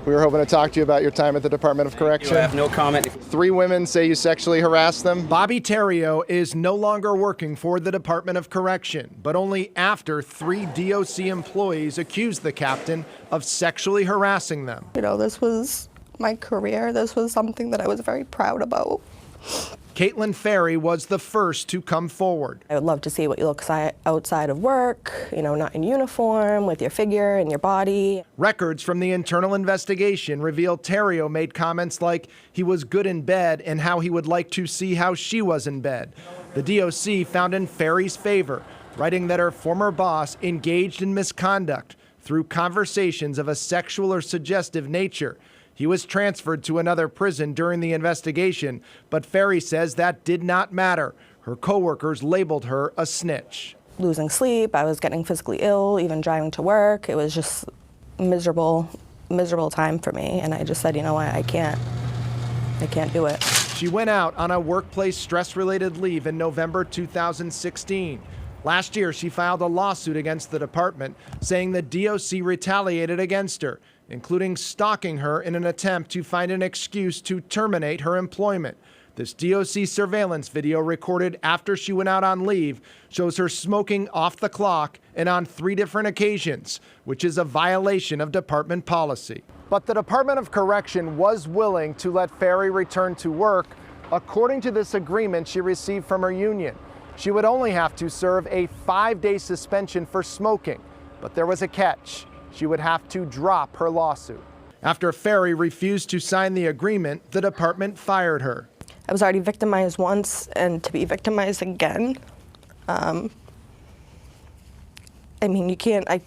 We were hoping to talk to you about your time at the Department of Correction. I have no comment. 3 women say you sexually harassed them. Bobby Terrio is no longer working for the Department of Correction, but only after 3 DOC employees accused the captain of sexually harassing them. You know, this was my career. This was something that I was very proud about. Caitlin Ferry was the first to come forward. I would love to see what you look outside of work, you know, not in uniform, with your figure and your body. Records from the internal investigation reveal Terrio made comments like he was good in bed and how he would like to see how she was in bed. The DOC found in Ferry's favor, writing that her former boss engaged in misconduct through conversations of a sexual or suggestive nature. He was transferred to another prison during the investigation, but Ferry says that did not matter. Her coworkers labeled her a snitch. Losing sleep, I was getting physically ill, even driving to work. It was just miserable time for me. And I just said, you know what, I can't do it. She went out on a workplace stress-related leave in November 2016. Last year, she filed a lawsuit against the department, saying the DOC retaliated against her, including stalking her in an attempt to find an excuse to terminate her employment. This DOC surveillance video recorded after she went out on leave shows her smoking off the clock and on 3 different occasions, which is a violation of department policy. But the Department of Correction was willing to let Ferry return to work according to this agreement she received from her union. She would only have to serve a 5-day suspension for smoking, but there was a catch. She would have to drop her lawsuit. After Ferry refused to sign the agreement, the department fired her. I was already victimized once, and to be victimized again, I mean, I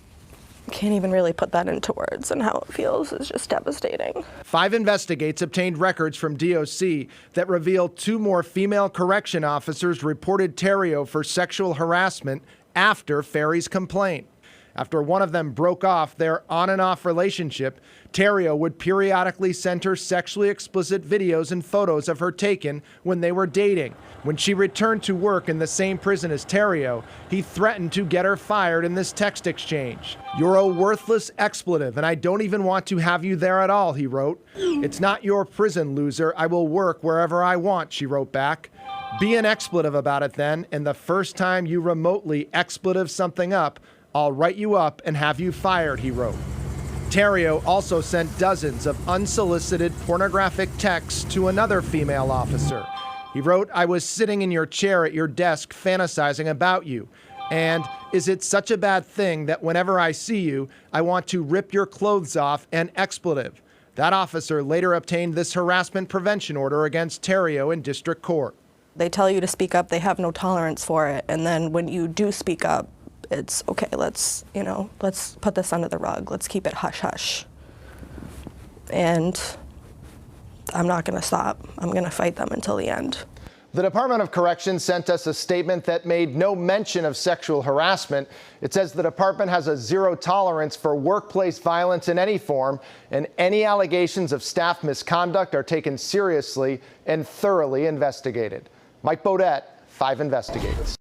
can't even really put that into words, and how it feels is just devastating. 5 investigates obtained records from DOC that reveal 2 more female correction officers reported Terrio for sexual harassment after Ferry's complaint. After one of them broke off their on and off relationship, Terrio would periodically send her sexually explicit videos and photos of her taken when they were dating. When she returned to work in the same prison as Terrio, he threatened to get her fired in this text exchange. "You're a worthless expletive, and I don't even want to have you there at all," he wrote. "It's not your prison, loser. I will work wherever I want," she wrote back. "Be an expletive about it then, and the first time you remotely expletive something up, I'll write you up and have you fired," he wrote. Terrio also sent dozens of unsolicited pornographic texts to another female officer. He wrote, "I was sitting in your chair at your desk fantasizing about you. And is it such a bad thing that whenever I see you, I want to rip your clothes off and expletive?" That officer later obtained this harassment prevention order against Terrio in district court. They tell you to speak up, they have no tolerance for it. And then when you do speak up, it's okay, let's put this under the rug. Let's keep it hush hush. And I'm not going to stop. I'm going to fight them until the end. The Department of Corrections sent us a statement that made no mention of sexual harassment. It says the department has a 0 tolerance for workplace violence in any form, and any allegations of staff misconduct are taken seriously and thoroughly investigated. Mike Bodette, 5 Investigates.